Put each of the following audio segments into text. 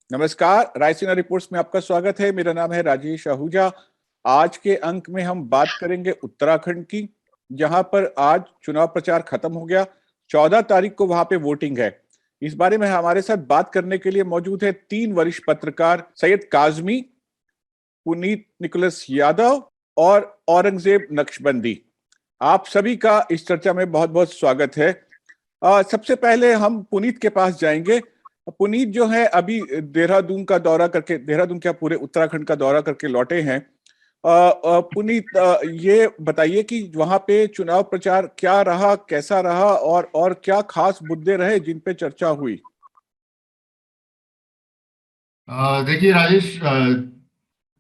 नमस्कार, रायसीना रिपोर्ट्स में आपका स्वागत है। मेरा नाम है राजेश आहूजा। आज के अंक में हम बात करेंगे उत्तराखंड की, जहां पर आज चुनाव प्रचार खत्म हो गया। 14 तारीख को वहां पे वोटिंग है। इस बारे में हमारे साथ बात करने के लिए मौजूद है 3 वरिष्ठ पत्रकार सैयद काजमी, पुनीत निकोलस यादव और औरंगजेब नक्शबंदी। आप सभी का इस चर्चा में बहुत बहुत स्वागत है। सबसे पहले हम पुनीत के पास जाएंगे। पुनीत जो है अभी देहरादून का दौरा करके, देहरादून क्या पूरे उत्तराखंड का दौरा करके लौटे हैं। पुनीत, ये बताइए कि वहां पे चुनाव प्रचार क्या रहा, कैसा रहा और क्या खास मुद्दे रहे जिन पे चर्चा हुई। देखिए राजेश,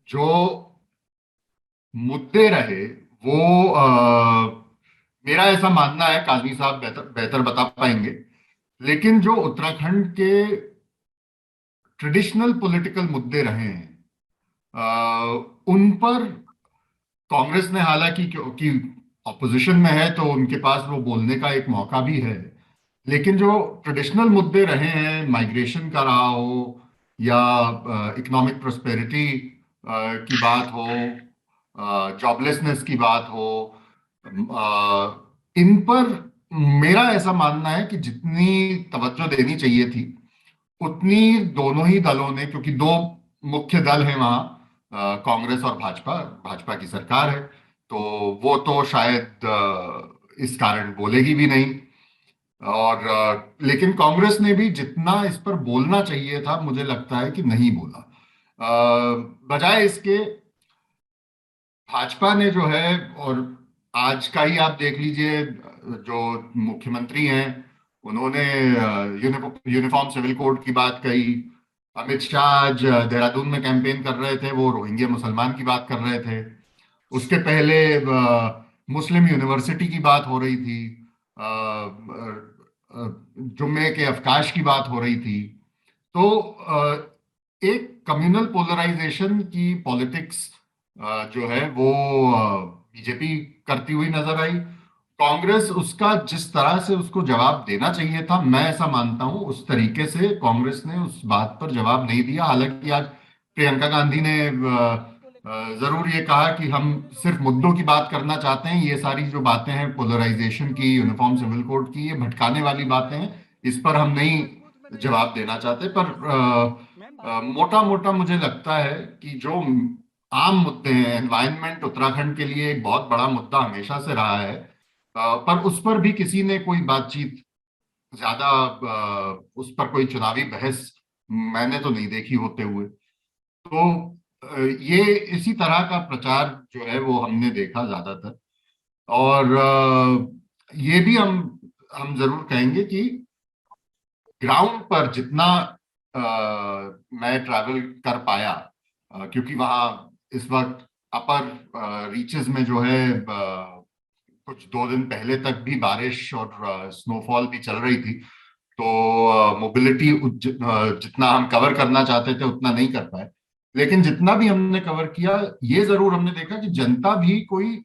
जो मुद्दे रहे वो मेरा ऐसा मानना है, काजमी साहब बेहतर बेहतर बता पाएंगे। लेकिन जो उत्तराखंड के ट्रेडिशनल पॉलिटिकल मुद्दे रहे हैं, उन पर कांग्रेस ने, हालांकि क्योंकि ऑपोजिशन में है तो उनके पास वो बोलने का एक मौका भी है। लेकिन जो ट्रेडिशनल मुद्दे रहे हैं, माइग्रेशन का रहा हो या इकोनॉमिक प्रोस्पेरिटी की बात हो, जॉबलेसनेस की बात हो, इन पर मेरा ऐसा मानना है कि जितनी तवज्जो देनी चाहिए थी उतनी दोनों ही दलों ने, क्योंकि दो मुख्य दल हैं वहां, कांग्रेस और भाजपा, भाजपा की सरकार है, तो वो तो शायद इस कारण बोलेगी भी नहीं। और लेकिन कांग्रेस ने भी जितना इस पर बोलना चाहिए था, मुझे लगता है कि नहीं बोला। बजाय इसके भाजपा ने जो है, और आज का ही आप देख लीजिए, जो मुख्यमंत्री हैं उन्होंने यूनिफॉर्म सिविल कोड की बात कही। अमित शाह आज देहरादून में कैंपेन कर रहे थे, वो रोहिंग्या मुसलमान की बात कर रहे थे। उसके पहले मुस्लिम यूनिवर्सिटी की बात हो रही थी, जुम्मे के अवकाश की बात हो रही थी। तो एक कम्युनल पोलराइजेशन की पॉलिटिक्स जो है वो बीजेपी करती हुई नजर आई। कांग्रेस उसका जिस तरह से उसको जवाब देना चाहिए था, मैं ऐसा मानता हूं उस तरीके से कांग्रेस ने उस बात पर जवाब नहीं दिया। हालांकि आज प्रियंका गांधी ने जरूर ये कहा कि हम सिर्फ मुद्दों की बात करना चाहते हैं, ये सारी जो बातें हैं पोलराइजेशन की, यूनिफॉर्म सिविल कोड की, ये भटकाने वाली बातें हैं, इस पर हम नहीं जवाब देना चाहते। पर मोटा मोटा मुझे लगता है कि जो आम मुद्दे हैं, एनवायरनमेंट उत्तराखंड के लिए एक बहुत बड़ा मुद्दा हमेशा से रहा है, पर उस पर भी किसी ने कोई बातचीत ज्यादा, उस पर कोई चुनावी बहस मैंने तो नहीं देखी होते हुए। तो ये इसी तरह का प्रचार जो है वो हमने देखा ज्यादातर। और ये भी हम जरूर कहेंगे कि ग्राउंड पर जितना मैं ट्रैवल कर पाया, क्योंकि वहाँ इस वक्त अपर रीचेस में जो है, कुछ 2 दिन पहले तक भी बारिश और स्नोफॉल भी चल रही थी, तो मोबिलिटी जितना हम कवर करना चाहते थे उतना नहीं कर पाए। लेकिन जितना भी हमने कवर किया, ये जरूर हमने देखा कि जनता भी कोई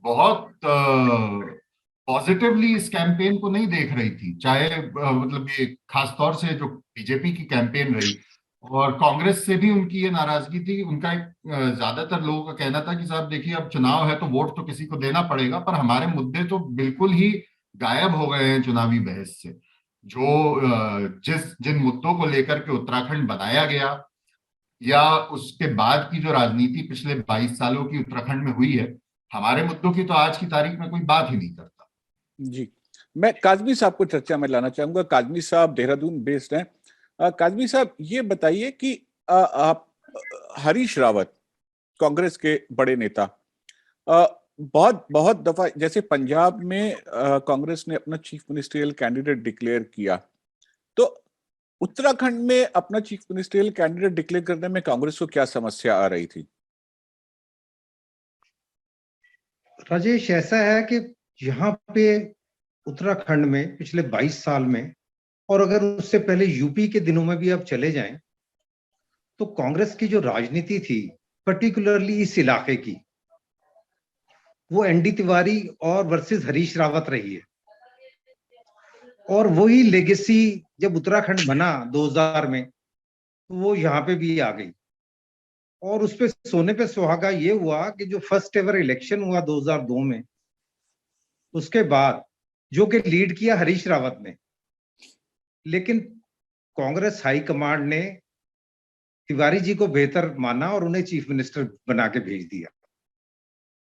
बहुत पॉजिटिवली इस कैंपेन को नहीं देख रही थी। चाहे मतलब ये खास तौर से जो बीजेपी की कैंपेन रही, और कांग्रेस से भी उनकी ये नाराजगी थी। उनका एक ज्यादातर लोगों का कहना था कि साहब देखिए, अब चुनाव है तो वोट तो किसी को देना पड़ेगा, पर हमारे मुद्दे तो बिल्कुल ही गायब हो गए हैं चुनावी बहस से। जो जिन मुद्दों को लेकर के उत्तराखंड बनाया गया, या उसके बाद की जो राजनीति पिछले 22 सालों की उत्तराखंड में हुई है, हमारे मुद्दों की तो आज की तारीख में कोई बात ही नहीं करता। जी, मैं काजमी साहब को चर्चा में लाना चाहूंगा। काजमी साहब देहरादून बेस्ड हैं। काजमी साहब, ये बताइए कि आप हरीश रावत, कांग्रेस के बड़े नेता, अ, बहुत बहुत दफा जैसे पंजाब में कांग्रेस ने अपना चीफ मिनिस्ट्रियल कैंडिडेट डिक्लेयर किया, तो उत्तराखंड में अपना चीफ मिनिस्ट्रियल कैंडिडेट डिक्लेयर करने में कांग्रेस को क्या समस्या आ रही थी। राजेश, ऐसा है कि यहाँ पे उत्तराखंड में पिछले 22 साल में, और अगर उससे पहले यूपी के दिनों में भी आप चले जाएं, तो कांग्रेस की जो राजनीति थी, पर्टिकुलरली इस इलाके की, वो एनडी तिवारी और वर्सेस हरीश रावत रही है। और वही लेगेसी जब उत्तराखंड बना 2000 में, तो वो यहाँ पे भी आ गई। और उस पे सोने पे सुहागा ये हुआ कि जो फर्स्ट एवर इलेक्शन हुआ 2002 में, उसके बाद जो कि लीड किया हरीश रावत ने, लेकिन कांग्रेस हाई कमांड ने तिवारी जी को बेहतर माना और उन्हें चीफ मिनिस्टर बना के भेज दिया।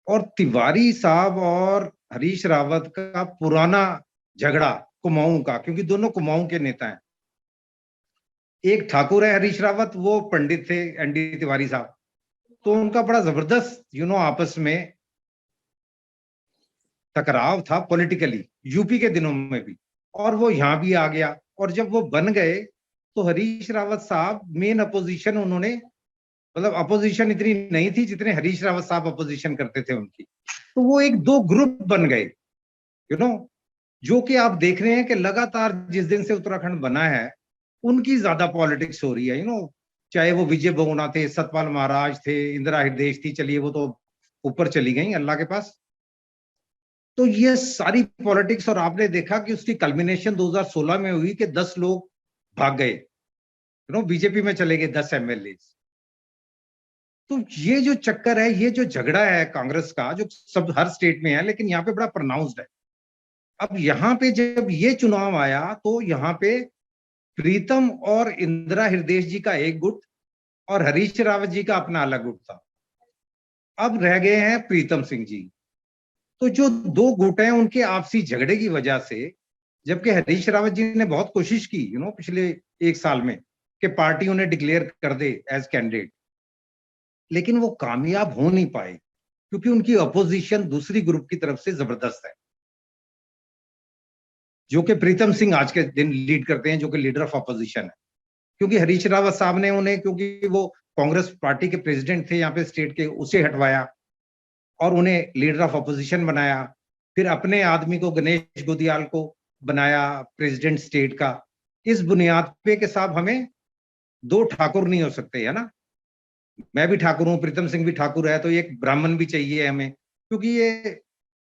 और तिवारी साहब और हरीश रावत का पुराना झगड़ा कुमाऊं का, क्योंकि दोनों कुमाऊं के नेता हैं। एक ठाकुर है हरीश रावत, वो पंडित थे एनडी तिवारी साहब, तो उनका बड़ा जबरदस्त आपस में टकराव था पॉलिटिकली, यूपी के दिनों में भी, और वो यहाँ भी आ गया। और जब वो बन गए तो हरीश रावत साहब मेन अपोजिशन, उन्होंने मतलब अपोजिशन इतनी नहीं थी जितने हरीश रावत साहब अपोजिशन करते थे उनकी, तो वो एक दो ग्रुप बन गए जो कि आप देख रहे हैं कि लगातार जिस दिन से उत्तराखंड बना है उनकी ज्यादा पॉलिटिक्स हो रही है। चाहे वो विजय बहुगुणा थे, सतपाल महाराज थे, इंदिरा हृदयेश थी, चलिए वो तो ऊपर चली गई अल्लाह के पास। तो ये सारी पॉलिटिक्स, और आपने देखा कि उसकी कल्मिनेशन 2016 में हुई कि 10 लोग भाग गए, बीजेपी में चले गए 10 एमएलए। तो ये जो चक्कर है, ये जो झगड़ा है कांग्रेस का, जो सब हर स्टेट में है लेकिन यहाँ पे बड़ा प्रोनाउंस्ड है। अब यहाँ पे जब ये चुनाव आया तो यहाँ पे प्रीतम और इंदिरा हृदयेश जी का एक गुट और हरीश रावत जी का अपना अलग गुट था। अब रह गए हैं प्रीतम सिंह जी। तो जो दो गुट हैं उनके आपसी झगड़े की वजह से, जबकि हरीश रावत जी ने बहुत कोशिश की पिछले एक साल में कि पार्टी उन्हें डिक्लेयर कर दे एज कैंडिडेट, लेकिन वो कामयाब हो नहीं पाए क्योंकि उनकी अपोजिशन दूसरी ग्रुप की तरफ से जबरदस्त है, जो कि प्रीतम सिंह आज के दिन लीड करते हैं, जो कि लीडर ऑफ अपोजिशन है। क्योंकि हरीश रावत साहब ने उन्हें, क्योंकि वो कांग्रेस पार्टी के प्रेसिडेंट थे यहाँ पे स्टेट के, उसे हटवाया और उन्हें लीडर ऑफ अपोजिशन बनाया। फिर अपने आदमी को, गणेश गोदियाल को बनाया प्रेसिडेंट स्टेट का। इस बुनियाद पे कि साहब हमें दो ठाकुर नहीं हो सकते, है ना, मैं भी ठाकुर हूं, प्रीतम सिंह भी ठाकुर है, तो एक ब्राह्मण भी चाहिए हमें, क्योंकि ये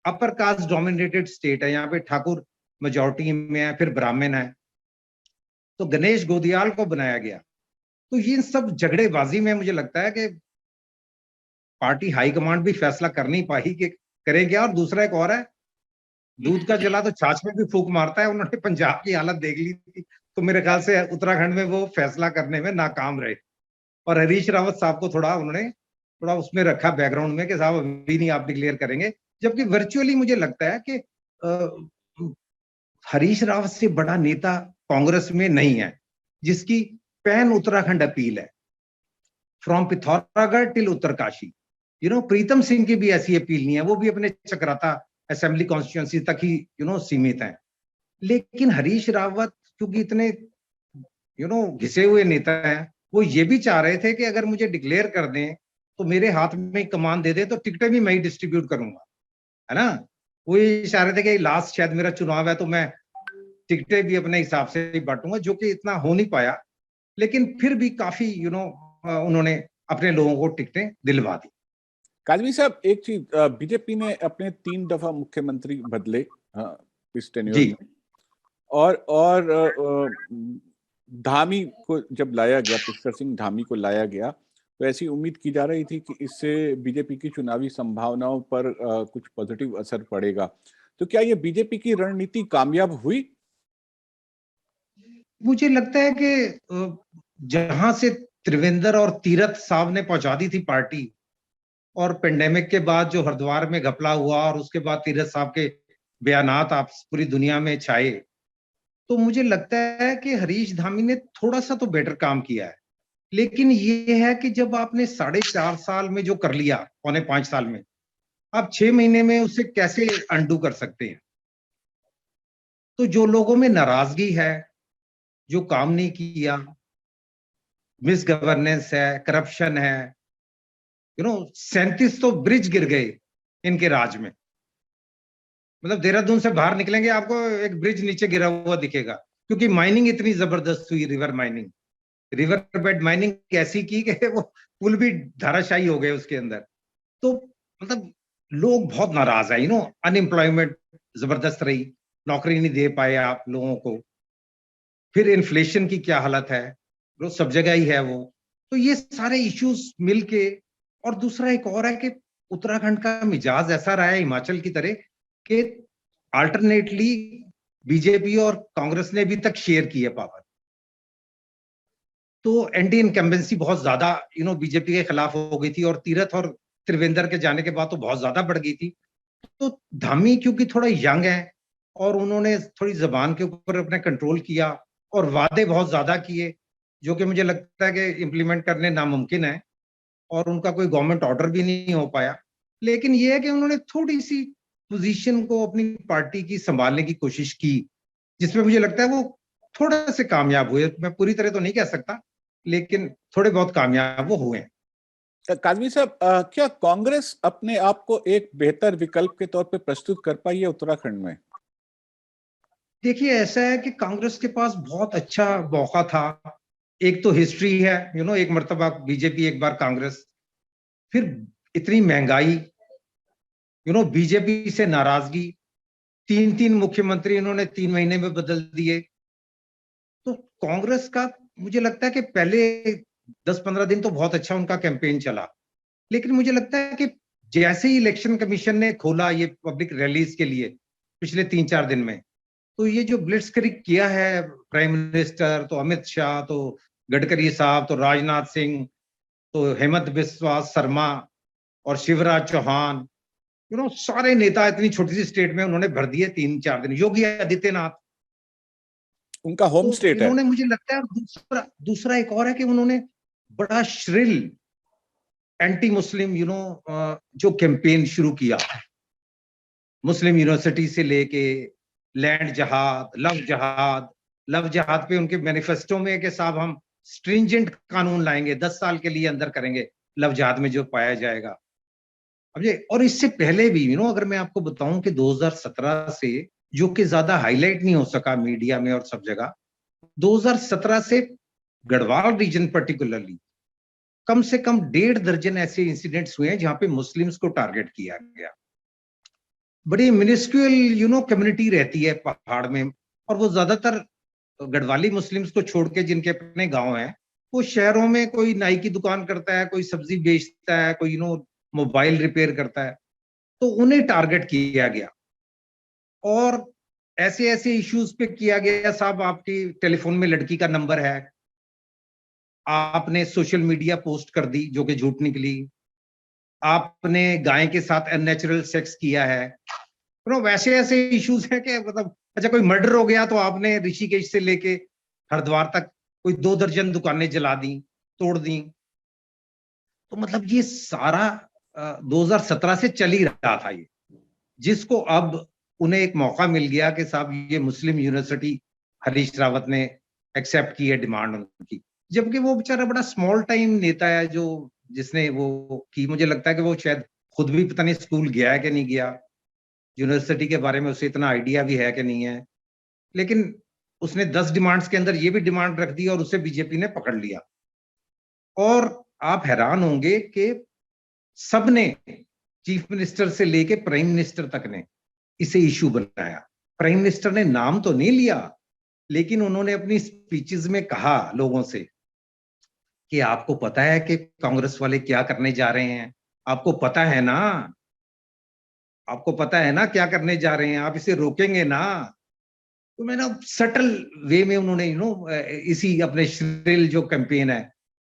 अपर कास्ट डोमिनेटेड स्टेट है, यहाँ पे ठाकुर मेजॉरिटी में है, फिर ब्राह्मण है, तो गणेश गोदियाल को बनाया गया। तो ये सब झगड़ेबाजी में मुझे लगता है कि पार्टी हाईकमांड भी फैसला कर नहीं पाई कि करें क्या। और दूसरा एक और है, दूध का जला तो छाछ में भी फूंक मारता है। उन्होंने पंजाब की हालत देख ली थी, तो मेरे ख्याल से उत्तराखंड में वो फैसला करने में नाकाम रहे। और हरीश रावत साहब को उन्होंने थोड़ा उसमें रखा बैकग्राउंड में कि साहब अभी नहीं आप डिक्लेयर करेंगे, जबकि वर्चुअली मुझे लगता है कि हरीश रावत से बड़ा नेता कांग्रेस में नहीं है जिसकी पैन उत्तराखंड अपील है, फ्रॉम पिथौरागढ़ टिल उत्तरकाशी। प्रीतम सिंह की भी ऐसी अपील नहीं है, वो भी अपने चक्राता असेंबली कॉन्स्टिट्यूंसी तक ही सीमित है। लेकिन हरीश रावत क्योंकि इतने घिसे हुए नेता हैं, वो ये भी चाह रहे थे कि अगर मुझे डिक्लेयर कर दें तो मेरे हाथ में कमान दे दें तो टिकटें भी मैं ही डिस्ट्रीब्यूट करूंगा, है ना। वो ये चाह रहे थे कि लास्ट शायद मेरा चुनाव है तो मैं टिकटें भी अपने हिसाब से ही बांटूंगा, जो कि इतना हो नहीं पाया। लेकिन फिर भी काफी उन्होंने अपने लोगों को टिकटें दिलवा दी। काजमी साहब, एक चीज, बीजेपी ने अपने 3 दफा मुख्यमंत्री बदले इस टेन्योर में, और धामी को जब लाया गया, पुष्कर सिंह धामी को लाया गया, तो ऐसी उम्मीद की जा रही थी कि इससे बीजेपी की चुनावी संभावनाओं पर कुछ पॉजिटिव असर पड़ेगा। तो क्या ये बीजेपी की रणनीति कामयाब हुई? मुझे लगता है कि जहां से त्रिवेंद्र और तीरथ साहब ने पहुंचा दी थी पार्टी, और पेंडेमिक के बाद जो हरिद्वार में घपला हुआ और उसके बाद तीरथ साहब के बयानात आप पूरी दुनिया में छाए, तो मुझे लगता है कि हरीश धामी ने थोड़ा सा तो बेटर काम किया है। लेकिन ये है कि जब आपने 4.5 साल में जो कर लिया, 4.25 साल में, आप 6 महीने में उसे कैसे अंडू कर सकते हैं। तो जो लोगों में नाराजगी है, जो काम नहीं किया, मिस गवर्नेंस है, करप्शन है, 37 तो ब्रिज गिर गए इनके राज में। मतलब देहरादून से बाहर निकलेंगे आपको एक ब्रिज नीचे गिरा हुआ दिखेगा, क्योंकि माइनिंग इतनी जबरदस्त हुई, river mining, river bed mining ऐसी की कि वो पुल भी धाराशायी हो गए उसके अंदर। तो मतलब लोग बहुत नाराज है, अनएम्प्लॉयमेंट जबरदस्त रही, नौकरी नहीं दे पाए आप लोगों को। फिर इन्फ्लेशन की क्या हालत है, रोज सब जगह ही है वो। तो ये सारे इश्यूज मिलके, और दूसरा एक और है कि उत्तराखंड का मिजाज ऐसा रहा है हिमाचल की तरह कि अल्टरनेटली बीजेपी और कांग्रेस ने अभी तक शेयर की है पावर। तो एंटी इनकम्बेंसी बहुत ज्यादा बीजेपी के खिलाफ हो गई थी, और तीरथ और त्रिवेंद्र के जाने के बाद तो बहुत ज्यादा बढ़ गई थी। तो धामी क्योंकि थोड़ा यंग है और उन्होंने थोड़ी जबान के ऊपर अपने कंट्रोल किया और वादे बहुत ज्यादा किए, जो कि मुझे लगता है कि इम्प्लीमेंट करने नामुमकिन है, और उनका कोई गवर्नमेंट ऑर्डर भी नहीं हो पाया। लेकिन यह है कि उन्होंने थोड़ी सी पोजीशन को अपनी पार्टी की संभालने की कोशिश की, जिसमें मुझे लगता है वो थोड़ा से कामयाब हुए। मैं पूरी तरह तो नहीं कह सकता, लेकिन थोड़े बहुत कामयाब वो हुए। काजमी साहब, क्या कांग्रेस अपने आप को एक बेहतर विकल्प के तौर पे प्रस्तुत कर पाई है उत्तराखंड में? देखिए, ऐसा है कि कांग्रेस के पास बहुत अच्छा मौका था। एक तो हिस्ट्री है, एक मर्तबा बीजेपी, एक बार कांग्रेस, फिर इतनी महंगाई, बीजेपी से नाराजगी, 3 मुख्यमंत्री इन्होंने 3 महीने में बदल दिए। तो कांग्रेस का मुझे लगता है कि पहले 10-15 दिन तो बहुत अच्छा उनका कैंपेन चला, लेकिन मुझे लगता है कि जैसे ही इलेक्शन कमीशन ने खोला ये पब्लिक रैलीज के लिए पिछले 3-4 दिन में, तो ये जो ब्लिट्सक्रिग किया है प्राइम मिनिस्टर, तो अमित शाह, तो गडकरी साहब, तो राजनाथ सिंह, तो हेमंत बिस्वा शर्मा और शिवराज चौहान, सारे नेता इतनी छोटी सी स्टेट में उन्होंने भर दिए 3-4 दिन। योगी आदित्यनाथ, उनका होम तो स्टेट है। इन्होंने, मुझे लगता है, दूसरा दूसरा एक और है कि उन्होंने बड़ा श्रिल एंटी मुस्लिम जो कैंपेन शुरू किया, मुस्लिम यूनिवर्सिटी से लेके लैंड जहाद, लव जहाद पे उनके मैनिफेस्टो में है कि साहब हम स्ट्रिंजेंट कानून लाएंगे, 10 साल के लिए अंदर करेंगे लव जहाद में जो पाया जाएगा। अब ये, और इससे पहले भी अगर मैं आपको बताऊं कि 2017 से, जो कि ज्यादा हाईलाइट नहीं हो सका मीडिया में और सब जगह, 2017 से गढ़वाल रीजन पर्टिकुलरली कम से कम 1.5 दर्जन ऐसे इंसिडेंट्स हुए हैं जहां पे मुस्लिम्स को टारगेट किया गया। बड़ी मिनिस्क्यूअल कम्युनिटी रहती है पहाड़ में, और वो ज्यादातर गढ़वाली मुस्लिम्स को छोड़ के जिनके अपने गांव हैं, वो शहरों में कोई नाई की दुकान करता है, कोई सब्जी बेचता है, कोई मोबाइल रिपेयर करता है, तो उन्हें टारगेट किया गया। और ऐसे ऐसे इश्यूज पे किया गया, साहब आपकी टेलीफोन में लड़की का नंबर है, आपने सोशल मीडिया पोस्ट कर दी जो कि झूठ निकली, आपने गाय के साथ अननेचुरल सेक्स किया है, वैसे ऐसे इश्यूज हैं कि मतलब, अच्छा कोई मर्डर हो गया तो आपने ऋषिकेश से लेके हरिद्वार तक कोई 2 दर्जन दुकानें जला दी, तोड़ दी। तो मतलब ये सारा 2017 से चल ही रहा था ये, जिसको अब उन्हें एक मौका मिल गया कि साहब ये मुस्लिम यूनिवर्सिटी हरीश रावत ने एक्सेप्ट की है डिमांड उनकी, जबकि वो बेचारा बड़ा स्मॉल टाइम नेता है जो जिसने वो की। मुझे लगता है कि वो शायद खुद भी पता नहीं स्कूल गया है कि नहीं गया, यूनिवर्सिटी के बारे में उसे इतना आइडिया भी है कि नहीं है, लेकिन उसने 10 डिमांड्स के अंदर ये भी डिमांड रख दी और उसे बीजेपी ने पकड़ लिया। और आप हैरान होंगे कि सबने, चीफ मिनिस्टर से लेके प्राइम मिनिस्टर तक ने इसे इशू बनाया। प्राइम मिनिस्टर ने नाम तो नहीं लिया, लेकिन उन्होंने अपनी स्पीचेस में कहा लोगों से कि आपको पता है कि कांग्रेस वाले क्या करने जा रहे हैं, आपको पता है ना, आपको पता है ना क्या करने जा रहे हैं, आप इसे रोकेंगे ना। तो मैंने सटल वे में उन्होंने इसी अपने श्रील जो कैंपेन है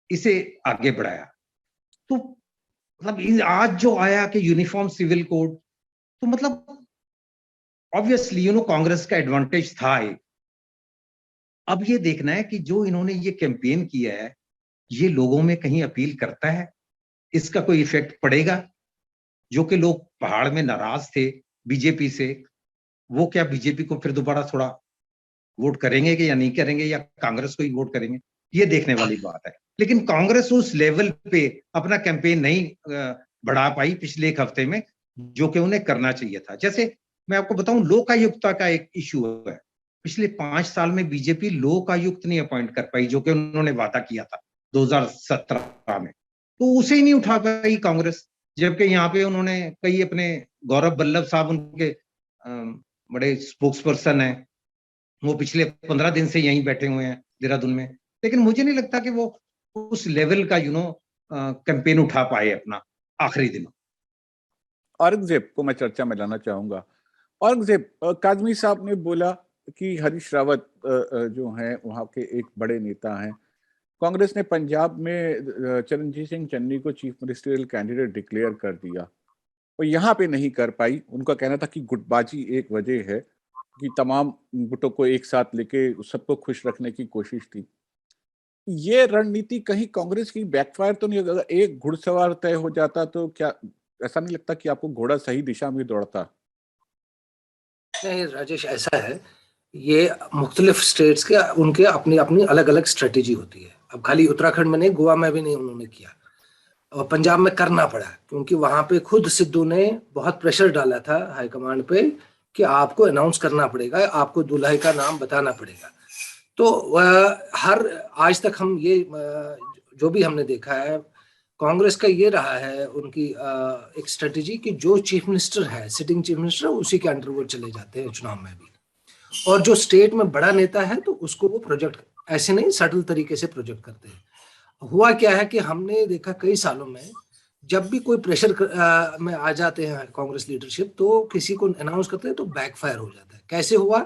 इसे आगे बढ़ाया। तो मतलब आज जो आया कि यूनिफॉर्म सिविल कोड, तो मतलब ऑब्वियसली कांग्रेस का एडवांटेज था एक। अब ये देखना है कि जो इन्होंने ये कैंपेन किया है ये लोगों में कहीं अपील करता है, इसका कोई इफेक्ट पड़ेगा। जो कि लोग पहाड़ में नाराज थे बीजेपी से, वो क्या बीजेपी को फिर दोबारा थोड़ा वोट करेंगे कि या नहीं करेंगे, या कांग्रेस को ही वोट करेंगे, ये देखने वाली बात है। लेकिन कांग्रेस उस लेवल पे अपना कैंपेन नहीं बढ़ा पाई पिछले एक हफ्ते में, जो कि उन्हें करना चाहिए था। जैसे मैं आपको बताऊं, लोकायुक्ता का एक इशू है, पिछले 5 साल में बीजेपी लोकायुक्त नहीं अपॉइंट कर पाई, जो कि उन्होंने वादा किया था 2017 में, तो उसे ही नहीं उठा पाई कांग्रेस। जबकि यहाँ पे उन्होंने कई अपने, गौरव बल्लभ साहब उनके बड़े स्पोक्स पर्सन है, वो पिछले 15 दिन से यहीं बैठे हुए हैं देहरादून में, लेकिन मुझे नहीं लगता कि वो उस लेवल का कैंपेन उठा पाए अपना आखिरी दिनों। औरंगजेब को मैं चर्चा में लाना चाहूंगा। औरंगजेब, काजमी साहब ने बोला कि हरीश रावत जो हैं वहाँ के एक बड़े नेता हैं। कांग्रेस ने पंजाब में चरणजीत सिंह चन्नी को चीफ मिनिस्टरियल कैंडिडेट डिक्लेयर कर दिया और यहाँ पे नहीं कर पाई। उनका कहना था कि गुटबाजी एक वजह है, कि तमाम गुटों को एक साथ लेके सबको खुश रखने की कोशिश थी। ये रणनीति कहीं कांग्रेस की बैकफायर तो नहीं? अगर एक घुड़सवार तय हो जाता तो क्या ऐसा नहीं लगता कि आपको घोड़ा सही दिशा में दौड़ता? नहीं राजेश, ऐसा है, ये मुख्तलिफ स्टेट्स के उनके अपनी अपनी अलग अलग स्ट्रेटेजी होती है। अब खाली उत्तराखंड में नहीं, गोवा में भी नहीं उन्होंने किया, और पंजाब में करना पड़ा क्योंकि वहां पे खुद सिद्धू ने बहुत प्रेशर डाला था हाईकमांड पे कि आपको अनाउंस करना पड़ेगा, आपको दुल्हे का नाम बताना पड़ेगा। तो हर आज तक हम ये जो भी हमने देखा है, कांग्रेस का ये रहा है उनकी एक स्ट्रेटेजी कि जो चीफ मिनिस्टर है, सिटिंग चीफ मिनिस्टर, उसी के अंडर वो चले जाते हैं चुनाव में भी। और जो स्टेट में बड़ा नेता है तो उसको वो प्रोजेक्ट ऐसे नहीं, सटल तरीके से प्रोजेक्ट करते हैं। हुआ क्या है कि हमने देखा कई सालों में जब भी कोई प्रेशर में आ जाते हैं कांग्रेस लीडरशिप, तो किसी को अनाउंस करते हैं तो बैकफायर हो जाता है। कैसे हुआ?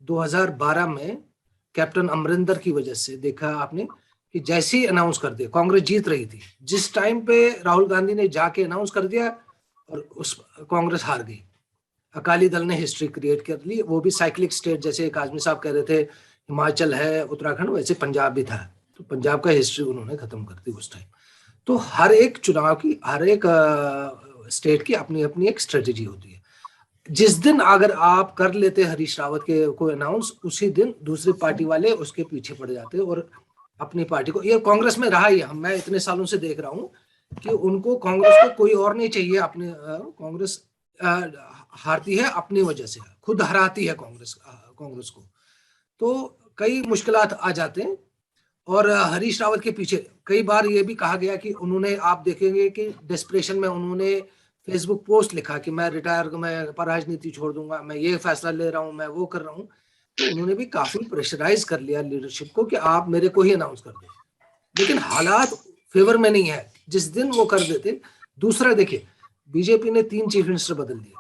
2012 में कैप्टन अमरिंदर की वजह से देखा आपने कि जैसे ही अनाउंस कर दिया, कांग्रेस जीत रही थी, जिस टाइम पे राहुल गांधी ने जाके अनाउंस कर दिया और उस कांग्रेस हार गई। अकाली दल ने हिस्ट्री क्रिएट कर ली, वो भी साइक्लिक स्टेट, जैसे काजमी साहब कह रहे थे हिमाचल है, उत्तराखंड, वैसे पंजाब भी था, तो पंजाब का हिस्ट्री उन्होंने खत्म कर दी उस टाइम। तो हर एक चुनाव की, हर एक स्टेट की अपनी अपनी एक स्ट्रेटेजी होती है। जिस दिन अगर आप कर लेते हरीश रावत के को अनाउंस, उसी दिन दूसरी पार्टी वाले उसके पीछे पड़ जाते और अपनी पार्टी को, ये कांग्रेस में रहा ही है, मैं इतने सालों से देख रहा हूँ कि उनको कांग्रेस को कोई और नहीं चाहिए। अपने कांग्रेस हारती है अपनी वजह से, खुद हराती है कांग्रेस को, तो कई मुश्किलात आ जाते हैं। और हरीश रावत के पीछे कई बार ये भी कहा गया कि उन्होंने, आप देखेंगे कि डेस्परेशन में उन्होंने फेसबुक पोस्ट लिखा कि मैं रिटायर, मैं राजनीति छोड़ दूंगा, मैं ये फैसला ले रहा हूँ, मैं वो कर रहा हूँ। तो उन्होंने भी काफी प्रेशराइज कर लिया लीडरशिप को कि आप मेरे को ही अनाउंस कर दो, लेकिन हालात फेवर में नहीं है। जिस दिन वो कर देते, दूसरा देखिए, बीजेपी ने 3 चीफ मिनिस्टर बदल दिए।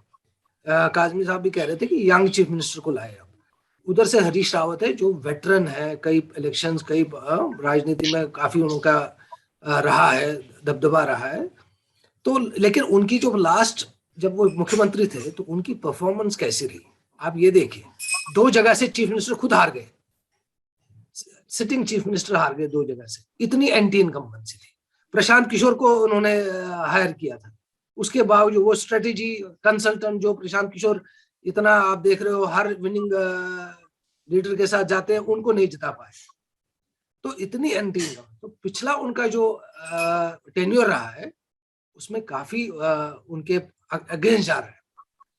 काजमी साहब भी कह रहे थे कि यंग चीफ मिनिस्टर को लाए। उधर से हरीश रावत है जो वेटरन है, कई इलेक्शंस, कई राजनीति में काफी उनका रहा है, दबदबा रहा है। तो लेकिन उनकी जो लास्ट, जब वो मुख्यमंत्री थे तो उनकी परफॉर्मेंस कैसी रही आप ये देखिए। 2 जगह से चीफ मिनिस्टर खुद हार गए, सिटिंग चीफ मिनिस्टर हार गए 2 जगह से, इतनी एंटी इनकम्बेंसी थी। प्रशांत किशोर को उन्होंने हायर किया था, उसके बावजूद वो स्ट्रेटेजी कंसल्टेंट जो प्रशांत किशोर, इतना आप देख रहे हो हर विनिंग लीडर के साथ जाते हैं, उनको नहीं जिता पाए। तो इतनी एंटी, तो पिछला उनका जो टेन्योर रहा है उसमें काफी उनके अगेंस्ट जा रहा है,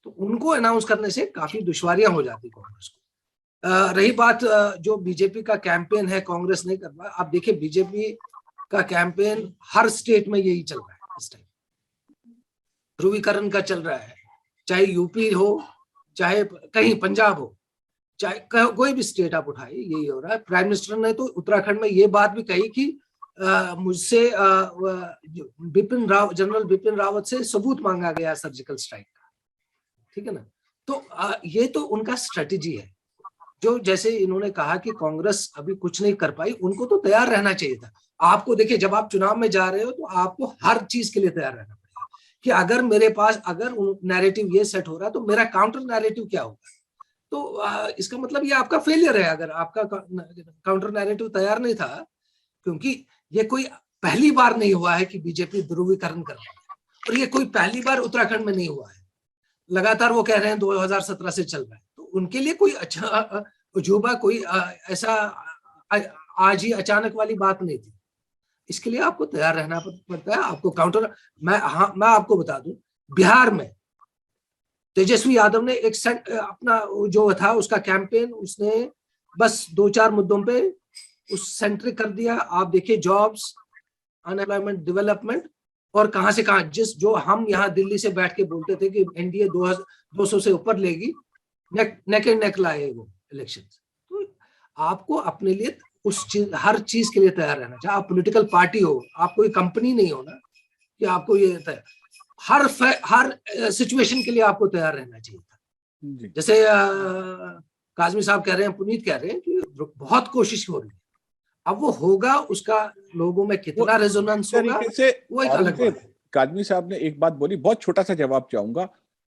तो उनको अनाउंस करने से काफी दुश्वारियां हो जाती कांग्रेस को। रही बात जो बीजेपी का कैंपेन है, कांग्रेस नहीं कर रहा। आप देखिए बीजेपी का कैंपेन हर स्टेट में यही चल रहा है इस टाइम, ध्रुवीकरण का चल रहा है, चाहे यूपी हो, चाहे कहीं पंजाब हो, चाहे कोई भी स्टेट आप उठाइए, यही हो रहा है। प्राइम मिनिस्टर ने तो उत्तराखंड में ये बात भी कही कि मुझसे जनरल बिपिन रावत से सबूत मांगा गया सर्जिकल स्ट्राइक का, ठीक है ना। तो ये तो उनका स्ट्रेटेजी है। जो जैसे इन्होंने कहा कि कांग्रेस अभी कुछ नहीं कर पाई, उनको तो तैयार रहना चाहिए था। आपको देखिए, जब आप चुनाव में जा रहे हो तो आपको हर चीज के लिए तैयार रहना पड़ेगा कि अगर मेरे पास, अगर नैरेटिव ये सेट हो रहा है तो मेरा काउंटर नैरेटिव क्या होगा। तो इसका मतलब ये आपका फेलियर है अगर आपका काउंटर नैरेटिव तैयार नहीं था, क्योंकि ये कोई पहली बार नहीं हुआ है कि बीजेपी ध्रुवीकरण कर रही है, और ये कोई पहली बार उत्तराखंड में नहीं हुआ है। लगातार वो कह रहे हैं 2017 से चल रहा है, तो उनके लिए कोई अच्छा अजूबा, कोई ऐसा आज ही अचानक वाली बात नहीं थी। इसके लिए आपको तैयार रहना पड़ता है, आपको काउंटर। मैं आपको बता दूं, बिहार में तेजस्वी यादव ने एक अपना जो था उसका कैंपेन, उसने बस 2-4 मुद्दों पे उस सेंट्रिक कर दिया। आप देखिए, जॉब्स, अनएम्प्लॉयमेंट, डेवलपमेंट, और कहां से कहां, जो हम यहाँ दिल्ली से बैठ के बोलते थे कि एनडीए 200 से ऊपर लेगी, नेक एंड नेक लाए वो इलेक्शन। तो आपको अपने लिए उस चीज, हर चीज के लिए तैयार रहना चाहिए। आप पॉलिटिकल पार्टी हो, आप कोई कंपनी नहीं हो ना कि आपको ये हर सिचुएशन के लिए आपको तैयार रहना चाहिए था। जी। जैसे काजमी साहब कह रहे हैं, पुनीत कह रहे हैं कि बहुत कोशिश हो रही है, अब वो होगा, उसका लोगों में कितना रेजोनेंस होगा तरीके से वो एक अलग बात है। काजमी साहब ने एक बात बोली, बहुत छोटा सा जवाब चाहूंगा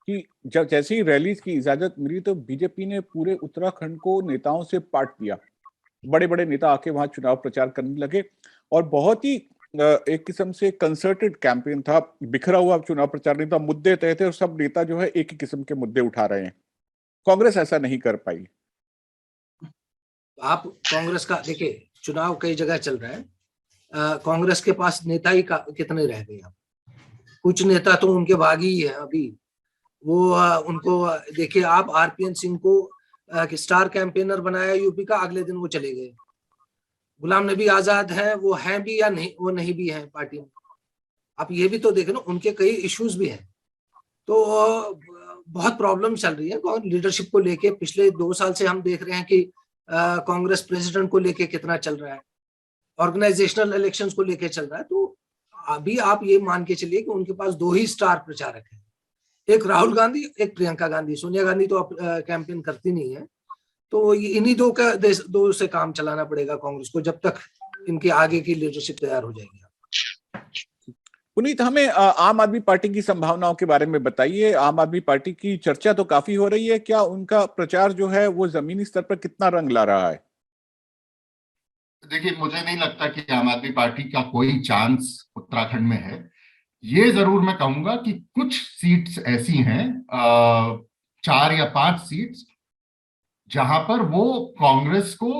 कि जब जैसे ही रैली की इजाजत मिली तो बीजेपी ने पूरे उत्तराखंड को नेताओं से पाट दिया, बड़े बड़े नेता आके वहां चुनाव प्रचार करने लगे और बहुत ही एक किस्म से कंसर्टेड कैंपेन था, बिखरा हुआ चुनाव प्रचार नहीं था, मुद्दे तय थे और सब नेता जो है एक ही किस्म के मुद्दे उठा रहे हैं। कांग्रेस ऐसा नहीं कर पाई। आप कांग्रेस का देखिए, चुनाव कई जगह चल रहा है, कांग्रेस के पास नेता ही कितने रह गए। आप कुछ नेता तो उनके बागी ही है अभी, वो उनको देखिए, आप आरपीएन सिंह को स्टार कैंपेनर बनाया यूपी का, अगले दिन वो चले गए। गुलाम नबी आजाद हैं, वो हैं भी या नहीं, वो नहीं भी हैं पार्टी में। आप ये भी तो देखें ना, उनके कई इश्यूज भी हैं, तो बहुत प्रॉब्लम चल रही है लीडरशिप को लेके। पिछले 2 साल से हम देख रहे हैं कि कांग्रेस प्रेसिडेंट को लेके कितना चल रहा है, ऑर्गेनाइजेशनल इलेक्शंस को लेके चल रहा है। तो अभी आप ये मान के चलिए कि उनके पास 2 ही स्टार प्रचारक हैं, एक राहुल गांधी, एक प्रियंका गांधी। सोनिया गांधी तो अब कैंपेन करती नहीं है, तो इन्हीं दो से काम चलाना पड़ेगा कांग्रेस को, जब तक इनकी आगे की लीडरशिप तैयार हो जाएगी। पुनीत, हमें आम आदमी पार्टी की संभावनाओं के बारे में बताइए। आम आदमी पार्टी की चर्चा तो काफी हो रही है, क्या उनका प्रचार जो है वो जमीनी स्तर पर कितना रंग ला रहा है? देखिए, मुझे नहीं लगता कि आम आदमी पार्टी का कोई चांस उत्तराखंड में है। ये जरूर मैं कहूंगा कि कुछ सीट्स ऐसी हैं, 4 या 5 सीट्स, जहां पर वो कांग्रेस को,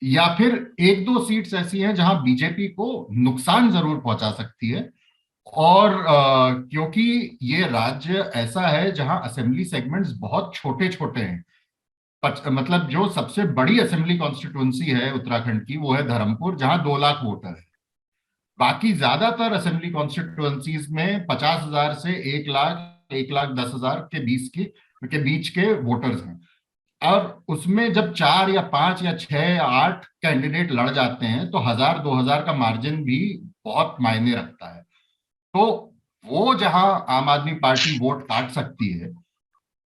या फिर 1-2 सीट्स ऐसी हैं जहां बीजेपी को नुकसान जरूर पहुंचा सकती है। और क्योंकि ये राज्य ऐसा है जहां असेंबली सेगमेंट्स बहुत छोटे छोटे हैं। मतलब जो सबसे बड़ी असेंबली कॉन्स्टिट्यूंसी है उत्तराखंड की, वो है धर्मपुर, जहां 2 लाख वोटर है। बाकी ज्यादातर असेंबली कॉन्स्टिट्यूंसीज में 50,000 से 1 लाख, 1,10,000 के बीच के वोटर्स हैं। और उसमें जब 4 या 5 या 6 या 8 कैंडिडेट लड़ जाते हैं तो 1,000-2,000 का मार्जिन भी बहुत मायने रखता है। तो वो जहां आम आदमी पार्टी वोट काट सकती है,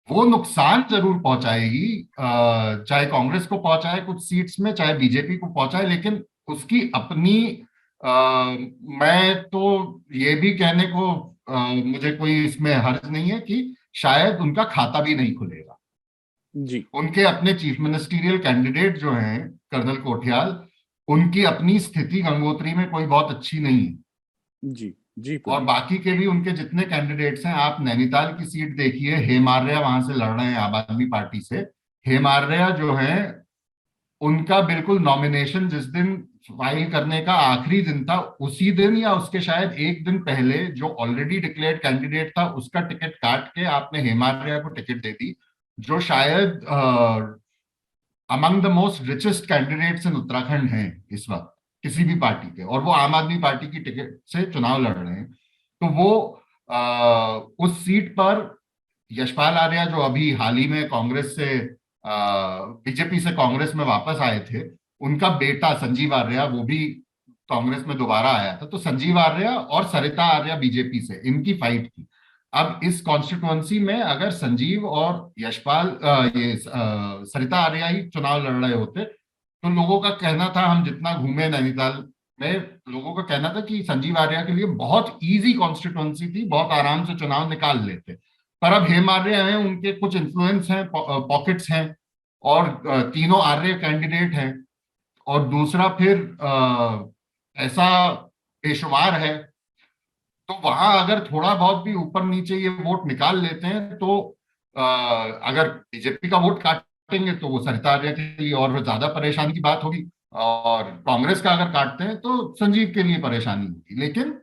वो नुकसान जरूर पहुंचाएगी, चाहे कांग्रेस को पहुंचाए कुछ सीट्स में, चाहे बीजेपी को पहुंचाए। लेकिन उसकी अपनी, मैं तो ये भी कहने को, मुझे कोई इसमें हर्ज नहीं है कि शायद उनका खाता भी नहीं खुलेगा। जी। उनके अपने चीफ मिनिस्टीरियल कैंडिडेट जो हैं, कर्नल कोठियाल, उनकी अपनी स्थिति गंगोत्री में कोई बहुत अच्छी नहीं है। जी। जी। और बाकी के भी उनके जितने कैंडिडेट्स हैं, आप नैनीताल की सीट देखिए, हेम आर्या वहां से लड़ रहे हैं आम आदमी पार्टी से। हेम आर्या जो है, उनका बिल्कुल नॉमिनेशन जिस दिन फाइल करने का आखिरी दिन था, उसी दिन या उसके शायद एक दिन पहले जो ऑलरेडी डिक्लेयर्ड कैंडिडेट था उसका टिकट काट के आपने हेम आर्या को टिकट दे दी, जो शायद among the most richest candidates in Uttarakhand हैं इस वक्त किसी भी पार्टी के, और वो आम आदमी पार्टी की टिकट से चुनाव लड़ रहे हैं। तो वो उस सीट पर यशपाल आर्या, जो अभी हाल ही में कांग्रेस से, बीजेपी से कांग्रेस में वापस आए थे, उनका बेटा संजीव आर्या वो भी कांग्रेस में दोबारा आया था। तो संजीव आर्या और सरिता आर्या बीजेपी से, इनकी फाइट थी। अब इस कॉन्स्टिट्युएंसी में अगर संजीव और यशपाल, सरिता आर्या ही चुनाव लड़ रहे होते, तो लोगों का कहना था, हम जितना घूमे नैनीताल में, लोगों का कहना था कि संजीव आर्या के लिए बहुत इजी कॉन्स्टिट्युएंसी थी, बहुत आराम से चुनाव निकाल लेते। पर अब हेम आर्या हैं, उनके कुछ इन्फ्लुएंस हैं, पॉकेट्स हैं, और तीनों आर्य कैंडिडेट हैं, और दूसरा फिर ऐसा पेशवार है। तो वहां अगर थोड़ा बहुत भी ऊपर नीचे ये वोट निकाल लेते हैं, तो अगर बीजेपी का वोट काटेंगे तो वो सरिता आर्या के लिए और ज्यादा परेशानी की बात होगी, और कांग्रेस का अगर काटते हैं तो संजीव के लिए परेशानी होगी। लेकिन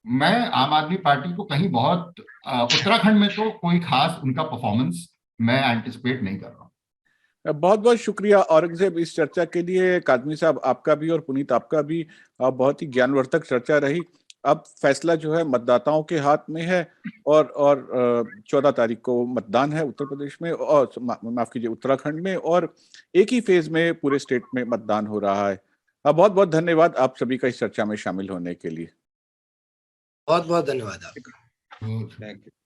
मैं आम आदमी पार्टी को कहीं बहुत, उत्तराखंड में तो कोई खास उनका परफॉर्मेंस मैं एंटिसिपेट नहीं कर रहा हूँ। बहुत बहुत शुक्रिया औरंगजेब इस चर्चा के लिए। काजमी साहब आपका भी और पुनीत आपका भी, बहुत ही ज्ञानवर्धक चर्चा रही। अब फैसला जो है मतदाताओं के हाथ में है, और 14 तारीख को मतदान है उत्तर प्रदेश में, और माफ कीजिए उत्तराखंड में, और एक ही फेज में पूरे स्टेट में मतदान हो रहा है। बहुत बहुत धन्यवाद आप सभी का इस चर्चा में शामिल होने के लिए। बहुत बहुत धन्यवाद आपका। Thank you.